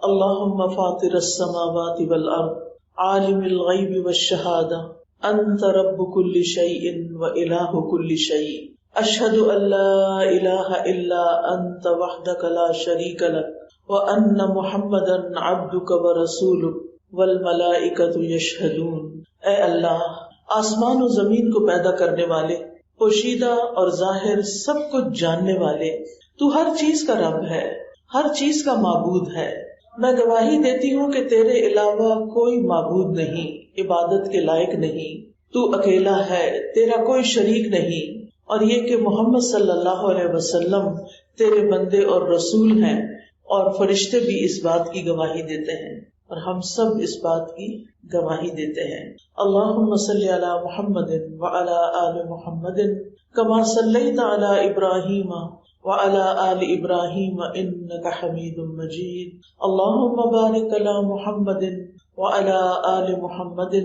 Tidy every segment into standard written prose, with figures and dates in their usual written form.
اللهم فاطر السماوات والارض عالم الغیب والشہادہ انت رب كل شيء وإله كل شيء اشهد ان لا اله الا انت وحدك لا شريك لك وان محمدا عبدك ورسولك والملائکۃ یشہدون۔ اے اللہ، آسمان و زمین کو پیدا کرنے والے، پوشیدہ اور ظاہر سب کچھ جاننے والے، تو ہر چیز کا رب ہے، ہر چیز کا معبود ہے۔ میں گواہی دیتی ہوں کہ تیرے علاوہ کوئی معبود نہیں، عبادت کے لائق نہیں، تو اکیلا ہے، تیرا کوئی شریک نہیں، اور یہ کہ محمد صلی اللہ علیہ وسلم تیرے بندے اور رسول ہیں، اور فرشتے بھی اس بات کی گواہی دیتے ہیں، اور ہم سب اس بات کی گواہی دیتے ہیں۔ اللہم صلی علی محمد وعلی آل محمد کما صلیت علی ابراہیم وعلی آل ابراہیم انک حمید مجید۔ اللہم بارک علی محمد وعلی آل محمد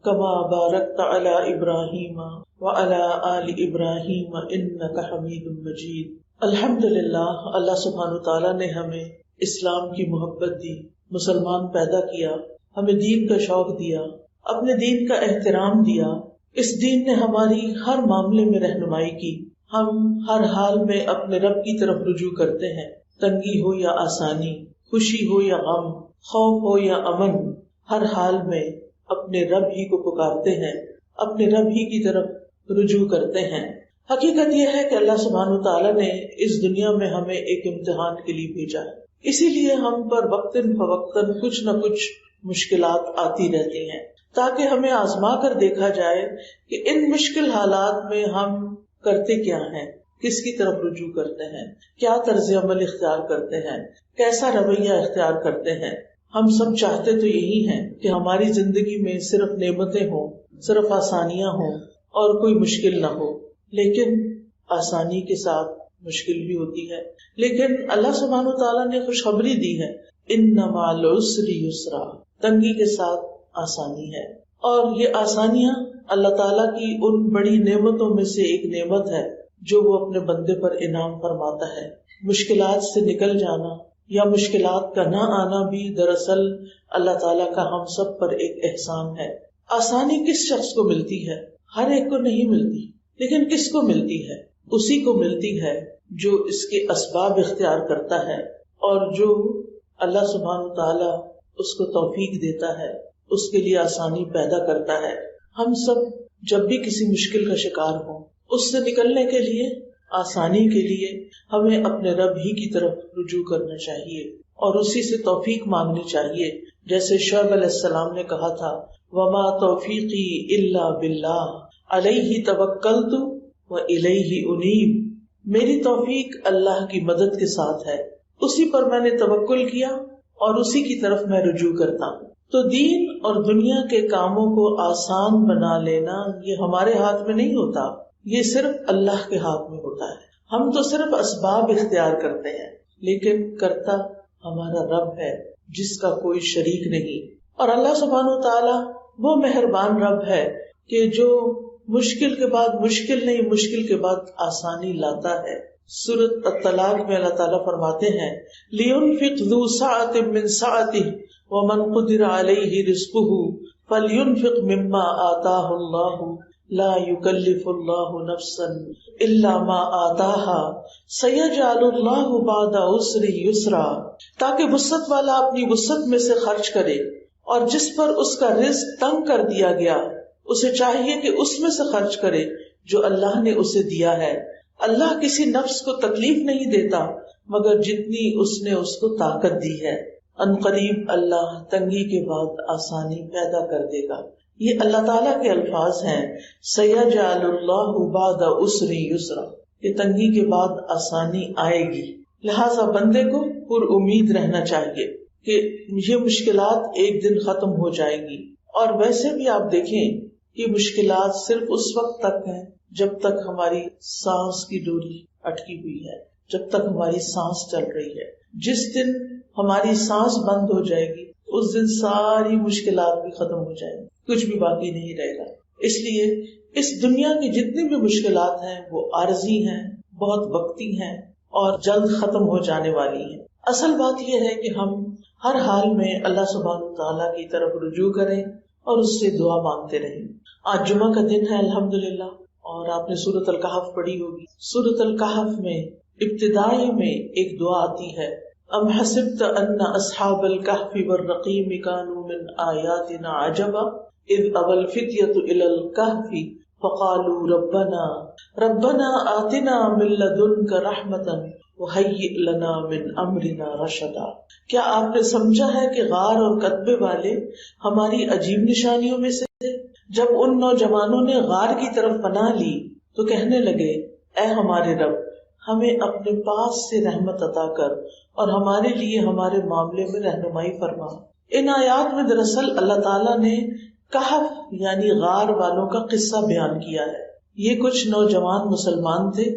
کما بارکت علی ابراہیم وعلی آل ابراہیم انک حمید مجید۔ الحمدللہ، اللہ سبحانہ تعالیٰ نے ہمیں اسلام کی محبت دی، مسلمان پیدا کیا، ہمیں دین کا شوق دیا، اپنے دین کا احترام دیا۔ اس دین نے ہماری ہر معاملے میں رہنمائی کی، ہم ہر حال میں اپنے رب کی طرف رجوع کرتے ہیں، تنگی ہو یا آسانی، خوشی ہو یا غم، خوف ہو یا امن، ہر حال میں اپنے رب ہی کو پکارتے ہیں، اپنے رب ہی کی طرف رجوع کرتے ہیں۔ حقیقت یہ ہے کہ اللہ سبحانہ تعالیٰ نے اس دنیا میں ہمیں ایک امتحان کے لیے بھیجا ہے، اسی لیے ہم پر وقتاً فوقتاً کچھ نہ کچھ مشکلات آتی رہتی ہیں، تاکہ ہمیں آزما کر دیکھا جائے کہ ان مشکل حالات میں ہم کرتے کیا ہیں، کس کی طرف رجوع کرتے ہیں، کیا طرز عمل اختیار کرتے ہیں، کیسا رویہ اختیار کرتے ہیں۔ ہم سب چاہتے تو یہی ہیں کہ ہماری زندگی میں صرف نعمتیں ہوں، صرف آسانیاں ہوں اور کوئی مشکل نہ ہو، لیکن آسانی کے ساتھ مشکل بھی ہوتی ہے۔ لیکن اللہ سبحانہ تعالیٰ نے خوشخبری دی ہے، ان مع العسر یسرا، تنگی کے ساتھ آسانی ہے، اور یہ آسانیاں اللہ تعالیٰ کی ان بڑی نعمتوں میں سے ایک نعمت ہے جو وہ اپنے بندے پر انعام فرماتا ہے۔ مشکلات سے نکل جانا یا مشکلات کا نہ آنا بھی دراصل اللہ تعالیٰ کا ہم سب پر ایک احسان ہے۔ آسانی کس شخص کو ملتی ہے؟ ہر ایک کو نہیں ملتی، لیکن کس کو ملتی ہے؟ اسی کو ملتی ہے جو اس کے اسباب اختیار کرتا ہے، اور جو اللہ سبحانہ تعالیٰ اس کو توفیق دیتا ہے، اس کے لیے آسانی پیدا کرتا ہے۔ ہم سب جب بھی کسی مشکل کا شکار ہوں، اس سے نکلنے کے لیے، آسانی کے لیے ہمیں اپنے رب ہی کی طرف رجوع کرنا چاہیے اور اسی سے توفیق مانگنی چاہیے، جیسے شعیب علیہ السلام نے کہا تھا، وما توفیقی الا باللہ علیہ توکلت والیہ انیب، میری توفیق اللہ کی مدد کے ساتھ ہے، اسی پر میں نے توکل کیا اور اسی کی طرف میں رجوع کرتا ہوں۔ تو دین اور دنیا کے کاموں کو آسان بنا لینا یہ ہمارے ہاتھ میں نہیں ہوتا، یہ صرف اللہ کے ہاتھ میں ہوتا ہے۔ ہم تو صرف اسباب اختیار کرتے ہیں، لیکن کرتا ہمارا رب ہے جس کا کوئی شریک نہیں۔ اور اللہ سبحانہ تعالیٰ وہ مہربان رب ہے کہ جو مشکل کے بعد مشکل نہیں، مشکل کے بعد آسانی لاتا ہے۔ سورۃ الطلاق میں اللہ تعالیٰ فرماتے ہیں، لِيُنْفِقْ ذُو سَعَةٍ مِّن سَعَتِهِ وَمَنْ قُدِرَ عَلَيْهِ رِزْقُهُ فَلْيُنْفِقْ مِمَّا آتَاهُ اللَّهُ لَا يُكَلِّفُ اللَّهُ نَفْسًا إِلَّا مَا آتَاهَا سَيَجْعَلُ اللَّهُ بَعْدَ عُسْرٍ يُسْرًا، تاکہ وسعت والا اپنی وسعت میں سے خرچ کرے، اور جس پر اس کا رزق تنگ کر دیا گیا اسے چاہیے کہ اس میں سے خرچ کرے جو اللہ نے اسے دیا ہے۔ اللہ کسی نفس کو تکلیف نہیں دیتا مگر جتنی اس نے اس کو طاقت دی ہے۔ ان قریب اللہ تنگی کے بعد آسانی پیدا کر دے گا۔ یہ اللہ تعالیٰ کے الفاظ ہیں، سَيَجْعَلُ اللَّهُ بَعْدَ عُسْرٍ يُسْرًا، کہ تنگی کے بعد آسانی آئے گی۔ لہٰذا بندے کو پر امید رہنا چاہیے کہ یہ مشکلات ایک دن ختم ہو جائیں گی۔ اور ویسے بھی آپ دیکھیں کہ مشکلات صرف اس وقت تک ہیں جب تک ہماری سانس کی ڈوری اٹکی ہوئی ہے، جب تک ہماری سانس چل رہی ہے۔ جس دن ہماری سانس بند ہو جائے گی اس دن ساری مشکلات بھی ختم ہو جائیں گی، کچھ بھی باقی نہیں رہے گا۔ اس لیے اس دنیا کی جتنی بھی مشکلات ہیں وہ عارضی ہیں، بہت وقتی ہیں اور جلد ختم ہو جانے والی ہیں۔ اصل بات یہ ہے کہ ہم ہر حال میں اللہ سبحانہ تعالیٰ کی طرف رجوع کریں اور اس سے دعا مانگتے رہیں. آج جمعہ کا دن ہے الحمدللہ، اور آپ نے سورۃ الکہف پڑھی ہوگی. سورۃ الکہف میں ابتدائی میں ایک دعا آتی ہے، ام حسبت ان اصحاب الکہف والرقیم كانوا من آیاتنا عجبا اذ اوى الفتية الى الکہف فقالوا ربنا آتنا من لدنك رحمة وهيئ لنا من امرنا رشدا. کیا آپ نے سمجھا ہے کہ غار اور کتبے والے ہماری عجیب نشانیوں میں سے تھے؟ جب ان نوجوانوں نے غار کی طرف پناہ لی تو کہنے لگے، اے ہمارے رب، ہمیں اپنے پاس سے رحمت عطا کر اور ہمارے لیے ہمارے معاملے میں رہنمائی فرما. ان آیات میں دراصل اللہ تعالیٰ نے کہف یعنی غار والوں کا قصہ بیان کیا ہے. یہ کچھ نوجوان مسلمان تھے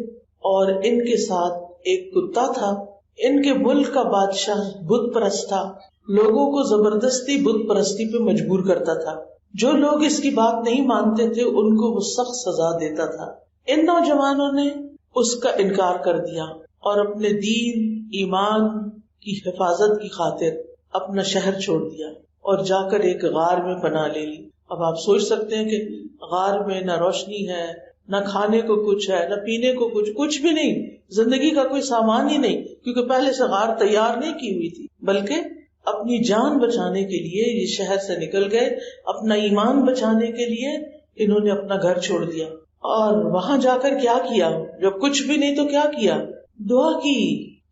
اور ان کے ساتھ ایک کتا تھا. ان کے ملک کا بادشاہ بت پرست تھا، لوگوں کو زبردستی بت پرستی پہ مجبور کرتا تھا. جو لوگ اس کی بات نہیں مانتے تھے ان کو وہ سخت سزا دیتا تھا. ان نوجوانوں نے اس کا انکار کر دیا اور اپنے دین ایمان کی حفاظت کی خاطر اپنا شہر چھوڑ دیا اور جا کر ایک غار میں پناہ لے لی. اب آپ سوچ سکتے ہیں کہ غار میں نہ روشنی ہے، نہ کھانے کو کچھ ہے، نہ پینے کو کچھ بھی نہیں، زندگی کا کوئی سامان ہی نہیں، کیونکہ پہلے سے غار تیار نہیں کی ہوئی تھی. بلکہ اپنی جان بچانے کے لیے یہ شہر سے نکل گئے، اپنا ایمان بچانے کے لیے انہوں نے اپنا گھر چھوڑ دیا. اور وہاں جا کر کیا کیا؟ جب کچھ بھی نہیں تو کیا کیا؟ دعا کی.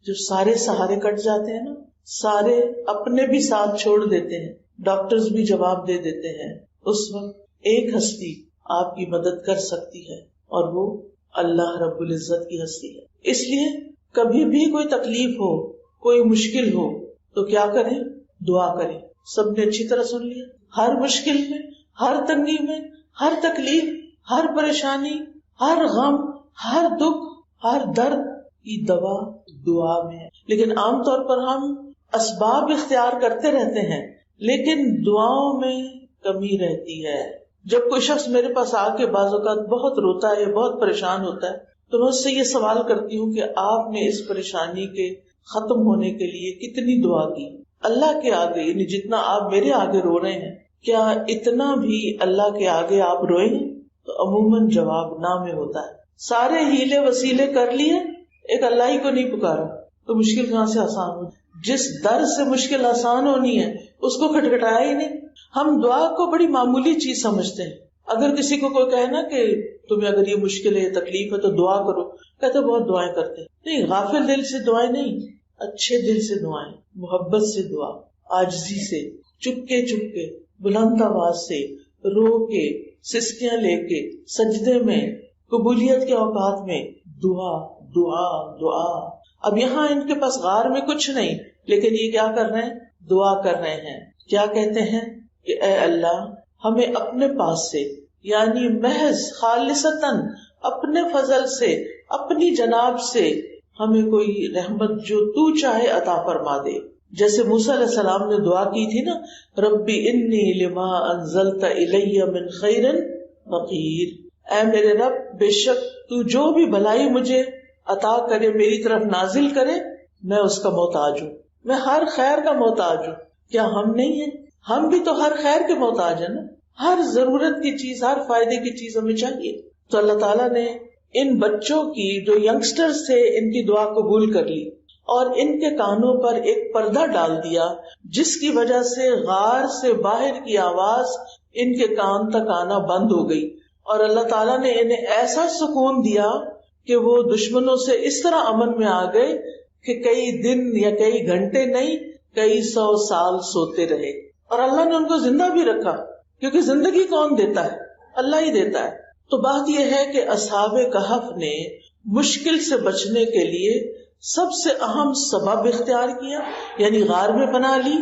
جب سارے سہارے کٹ جاتے ہیں نا، سارے اپنے بھی ساتھ چھوڑ دیتے ہیں، ڈاکٹرز بھی جواب دے دیتے ہیں، اس وقت ایک ہستی آپ کی مدد کر سکتی ہے اور وہ اللہ رب العزت کی ہستی ہے. اس لیے کبھی بھی کوئی تکلیف ہو، کوئی مشکل ہو تو کیا کریں؟ دعا کریں. سب نے اچھی طرح سن لیا. ہر مشکل میں، ہر تنگی میں، ہر تکلیف، ہر پریشانی، ہر غم، ہر دکھ، ہر درد کی دوا دعا میں ہے. لیکن عام طور پر ہم اسباب اختیار کرتے رہتے ہیں لیکن دعاؤں میں کمی رہتی ہے. جب کوئی شخص میرے پاس آ کے بعض اوقات بہت روتا ہے، بہت پریشان ہوتا ہے، تو میں اس سے یہ سوال کرتی ہوں کہ آپ نے اس پریشانی کے ختم ہونے کے لیے کتنی دعا کی؟ اللہ کے آگے، یعنی جتنا آپ میرے آگے رو رہے ہیں، کیا اتنا بھی اللہ کے آگے آپ روئیں؟ تو عموماً جواب نہ میں ہوتا ہے. سارے ہیلے وسیلے کر لیے، ایک اللہ ہی کو نہیں پکارا تو مشکل کہاں سے آسان ہو؟ جس در سے مشکل آسان ہونی ہے اس کو کھٹکھٹایا ہی نہیں. ہم دعا کو بڑی معمولی چیز سمجھتے ہیں. اگر کسی کو کوئی کہے نا کہ تمہیں اگر یہ مشکل ہے، تکلیف ہے تو دعا کرو، کہتے بہت دعائیں کرتے ہیں. نہیں، غافل دل سے دعائیں نہیں، اچھے دل سے دعائیں، محبت سے دعا، عاجزی سے، چپکے چپکے، بلند آواز سے، رو کے، سسکیاں لے کے، سجدے میں، قبولیت کے اوقات میں دعا دعا دعا. اب یہاں ان کے پاس غار میں کچھ نہیں، لیکن یہ کیا کر رہے ہیں؟ دعا کر رہے ہیں. کیا کہتے ہیں کہ اے اللہ، ہمیں اپنے پاس سے، یعنی محض خالصتاً اپنے فضل سے، اپنی جناب سے ہمیں کوئی رحمت جو تو چاہے عطا فرما دے. جیسے موسیٰ علیہ السلام نے دعا کی تھی نا، ربی انی لما انزلت الی من خیر فقیر. اے میرے رب، بے شک تو جو بھی بھلائی مجھے عطا کرے، میری طرف نازل کرے، میں اس کا محتاج ہوں، میں ہر خیر کا محتاج ہوں. کیا ہم نہیں ہیں؟ ہم بھی تو ہر خیر کے محتاج ہیں نا. ہر ضرورت کی چیز، ہر فائدے کی چیز ہمیں چاہیے. تو اللہ تعالیٰ نے ان بچوں کی، جو ینگسٹرز تھے، ان کی دعا قبول کر لی اور ان کے کانوں پر ایک پردہ ڈال دیا جس کی وجہ سے غار سے باہر کی آواز ان کے کان تک آنا بند ہو گئی. اور اللہ تعالیٰ نے انہیں ایسا سکون دیا کہ وہ دشمنوں سے اس طرح امن میں آ گئے کہ کئی دن یا کئی گھنٹے نہیں، کئی 100 سال سوتے رہے. اور اللہ نے ان کو زندہ بھی رکھا، کیونکہ زندگی کون دیتا ہے؟ اللہ ہی دیتا ہے. تو بات یہ ہے کہ اصحاب کہف نے مشکل سے بچنے کے لیے سب سے اہم سبب اختیار کیا، یعنی غار میں پناہ لی،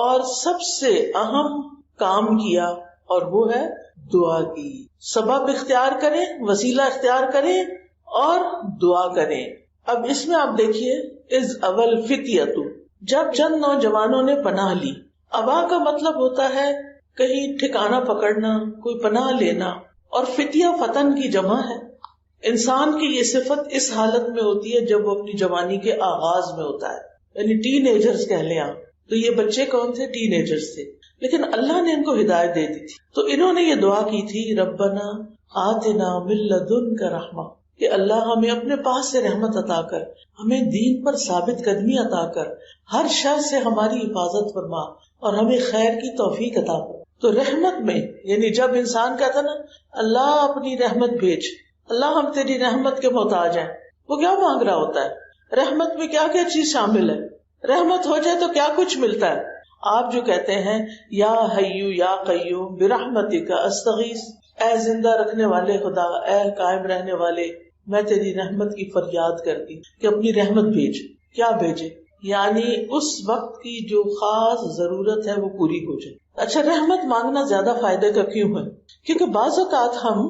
اور سب سے اہم کام کیا اور وہ ہے دعا کی. سبب اختیار کریں، وسیلہ اختیار کریں اور دعا کریں. اب اس میں آپ دیکھیے، از اول فتیتو، جب چند نوجوانوں نے پناہ لی. ابا کا مطلب ہوتا ہے کہیں ٹھکانہ پکڑنا، کوئی پناہ لینا، اور فتیہ فتن کی جمع ہے. انسان کی یہ صفت اس حالت میں ہوتی ہے جب وہ اپنی جوانی کے آغاز میں ہوتا ہے. یعنی ٹین ایجرز کہہ لیں آپ. تو یہ بچے کون تھے؟ ٹین ایجرز تھے. لیکن اللہ نے ان کو ہدایت دے دی تھی. تو انہوں نے یہ دعا کی تھی ربنا آتنا من لدنک رحمہ، کہ اللہ ہمیں اپنے پاس سے رحمت عطا کر، ہمیں دین پر ثابت قدمی عطا کر، ہر شر سے ہماری حفاظت فرما اور ہمیں خیر کی توفیق عطا کر. تو رحمت میں یعنی جب انسان کہتا نا اللہ اپنی رحمت بھیج، اللہ ہم تیری رحمت کے محتاج ہیں، وہ کیا مانگ رہا ہوتا ہے؟ رحمت میں کیا کیا چیز شامل ہے؟ رحمت ہو جائے تو کیا کچھ ملتا ہے؟ آپ جو کہتے ہیں یا حیو یا قیوم برحمتک استغیث، اے زندہ رکھنے والے خدا، اے قائم رہنے والے، میں تیری رحمت کی فریاد کرتی کہ اپنی رحمت بھیج. کیا بھیجے؟ یعنی اس وقت کی جو خاص ضرورت ہے وہ پوری ہو جائے. اچھا، رحمت مانگنا زیادہ فائدے کا کیوں ہے؟ کیونکہ بعض اوقات ہم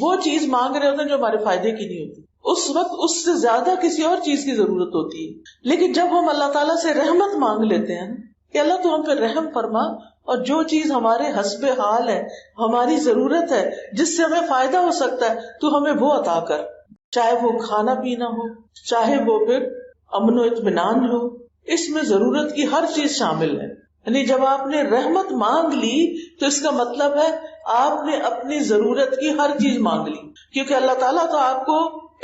وہ چیز مانگ رہے ہوتے ہیں جو ہمارے فائدے کی نہیں ہوتی، اس وقت اس سے زیادہ کسی اور چیز کی ضرورت ہوتی ہے. لیکن جب ہم اللہ تعالیٰ سے رحمت مانگ لیتے ہیں کہ اللہ تو ہم پہ رحم فرما، اور جو چیز ہمارے حسب حال ہے، ہماری ضرورت ہے، جس سے ہمیں فائدہ ہو سکتا ہے، تو ہمیں وہ عطا کر، چاہے وہ کھانا پینا ہو، چاہے وہ پھر امن و اطمینان ہو، اس میں ضرورت کی ہر چیز شامل ہے. یعنی جب آپ نے رحمت مانگ لی تو اس کا مطلب ہے آپ نے اپنی ضرورت کی ہر چیز مانگ لی، کیونکہ اللہ تعالیٰ تو آپ کو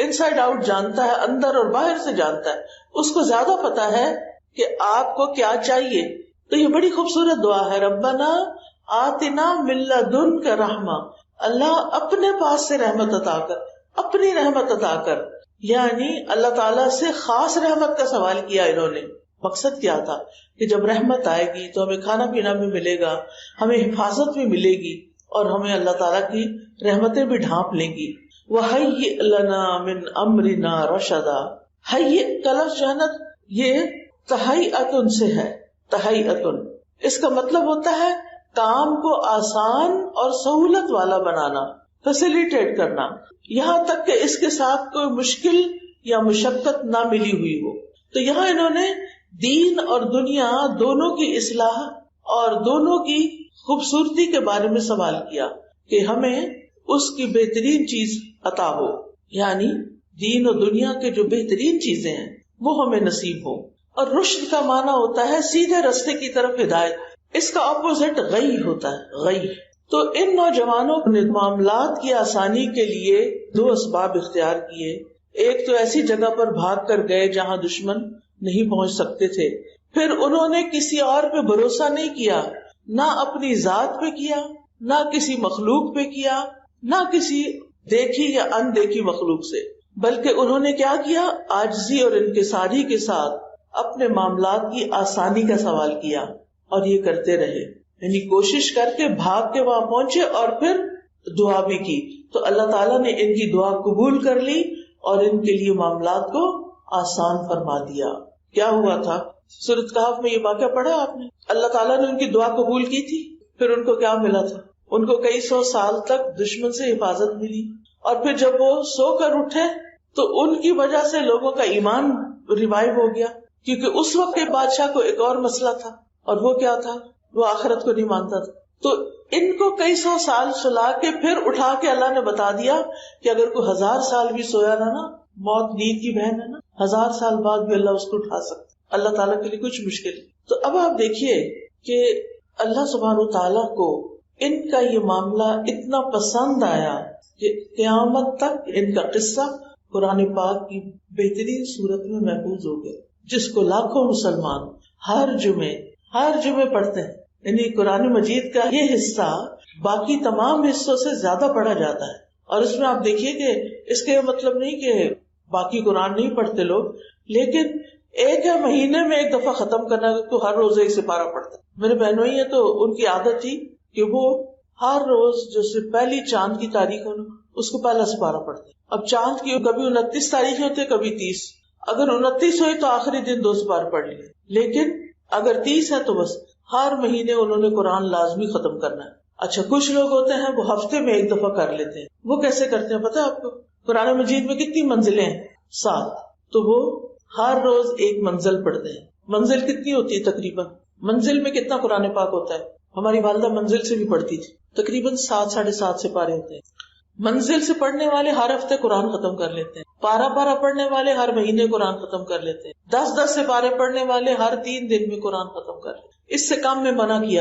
انسائڈ آؤٹ جانتا ہے، اندر اور باہر سے جانتا ہے، اس کو زیادہ پتا ہے کہ آپ کو کیا چاہیے. تو یہ بڑی خوبصورت دعا ہے، ربنا آتنا من لدنک رحمہ، اللہ اپنے پاس سے رحمت عطا کر، اپنی رحمت عطا کر. یعنی اللہ تعالیٰ سے خاص رحمت کا سوال کیا انہوں نے. مقصد کیا تھا کہ جب رحمت آئے گی تو ہمیں کھانا پینا بھی ملے گا، ہمیں حفاظت بھی ملے گی، اور ہمیں اللہ تعالیٰ کی رحمتیں بھی ڈھانپ لیں گی. وَهَيِّئْ لَنَا مِنْ أَمْرِنَا رَشَدًا، ہیئ کا لفظ جو ہے نا یہ تہیئۃ سے ہے. تہیئۃ اس کا مطلب ہوتا ہے کام کو آسان اور سہولت والا بنانا، فیسیلیٹیٹ کرنا، یہاں تک کہ اس کے ساتھ کوئی مشکل یا مشقت نہ ملی ہوئی ہو. تو یہاں انہوں نے دین اور دنیا دونوں کی اصلاح اور دونوں کی خوبصورتی کے بارے میں سوال کیا کہ ہمیں اس کی بہترین چیز عطا ہو، یعنی دین اور دنیا کے جو بہترین چیزیں ہیں وہ ہمیں نصیب ہو. اور رشد کا معنی ہوتا ہے سیدھے راستے کی طرف ہدایت، اس کا اپوزٹ غی ہوتا ہے، غی. تو ان نوجوانوں نے معاملات کی آسانی کے لیے دو اسباب اختیار کیے. ایک تو ایسی جگہ پر بھاگ کر گئے جہاں دشمن نہیں پہنچ سکتے تھے، پھر انہوں نے کسی اور پہ بھروسہ نہیں کیا، نہ اپنی ذات پہ کیا، نہ کسی مخلوق پہ کیا، نہ کسی دیکھی یا اندیکھی مخلوق سے، بلکہ انہوں نے کیا کیا، عاجزی اور انکساری کے ساتھ اپنے معاملات کی آسانی کا سوال کیا، اور یہ کرتے رہے. یعنی کوشش کر کے بھاگ کے وہاں پہنچے اور پھر دعا بھی کی. تو اللہ تعالیٰ نے ان کی دعا قبول کر لی اور ان کے لیے معاملات کو آسان فرما دیا. کیا ہوا تھا؟ سورۃ کہف میں یہ واقعہ پڑھا آپ نے. اللہ تعالیٰ نے ان کی دعا قبول کی تھی، پھر ان کو کیا ملا تھا؟ ان کو کئی سو سال تک دشمن سے حفاظت ملی، اور پھر جب وہ سو کر اٹھے تو ان کی وجہ سے لوگوں کا ایمان ریوائیو ہو گیا، کیونکہ اس وقت کے بادشاہ کو ایک اور مسئلہ تھا، اور وہ کیا تھا؟ وہ آخرت کو نہیں مانتا تھا. تو ان کو کئی سو سال سلا کے پھر اٹھا کے اللہ نے بتا دیا کہ اگر کوئی 1000 سال بھی سویا نا، موت نیند کی بہن ہے نا، 1000 سال بعد بھی اللہ اس کو اٹھا سکتا. اللہ تعالیٰ کے لیے کچھ مشکل. تو اب آپ دیکھیے کہ اللہ سبحانہ وتعالیٰ کو ان کا یہ معاملہ اتنا پسند آیا کہ قیامت تک ان کا قصہ قرآن پاک کی بہترین صورت میں محفوظ ہو گیا، جس کو لاکھوں مسلمان ہر جمعے پڑھتے ہیں. یعنی قرآن مجید کا یہ حصہ باقی تمام حصوں سے زیادہ پڑھا جاتا ہے. اور اس میں آپ دیکھیے کہ اس کا یہ مطلب نہیں کہ باقی قرآن نہیں پڑھتے لوگ، لیکن ایک ہے مہینے میں ایک دفعہ ختم کرنا، تو ہر روز ایک سپارہ پڑھتا ہے. میرے بہنوں ہی ہیں تو ان کی عادت تھی کہ وہ ہر روز جیسے پہلی چاند کی تاریخ ہو نا اس کو پہلا سپارہ پڑھتے. اب چاند کی کبھی 29 تاریخ ہوتے، کبھی 30. اگر 29 ہوئی تو آخری دن 2 سپارے پڑھ لیے، لیکن اگر 30 ہے تو بس ہر مہینے انہوں نے قرآن لازمی ختم کرنا ہے. اچھا، کچھ لوگ ہوتے ہیں وہ ہفتے میں ایک دفعہ کر لیتے ہیں. وہ کیسے کرتے ہیں پتہ ہے آپ کو؟ قرآن مجید میں کتنی منزلیں ہیں؟ 7. تو وہ ہر روز ایک منزل پڑھتے ہیں. منزل کتنی ہوتی ہے تقریباً؟ منزل میں کتنا قرآن پاک ہوتا ہے؟ ہماری والدہ منزل سے بھی پڑھتی تھی. تقریباً 7 ساڑھے 7 سپارے ہوتے ہیں. منزل سے پڑھنے والے ہر ہفتے قرآن ختم کر لیتے ہیں، پارا پارا پڑھنے والے ہر مہینے قرآن ختم کر لیتے ہیں، 10 سے پارے پڑھنے والے ہر 3 دن میں قرآن ختم کر لیتے ہیں۔ اس سے کم میں منع کیا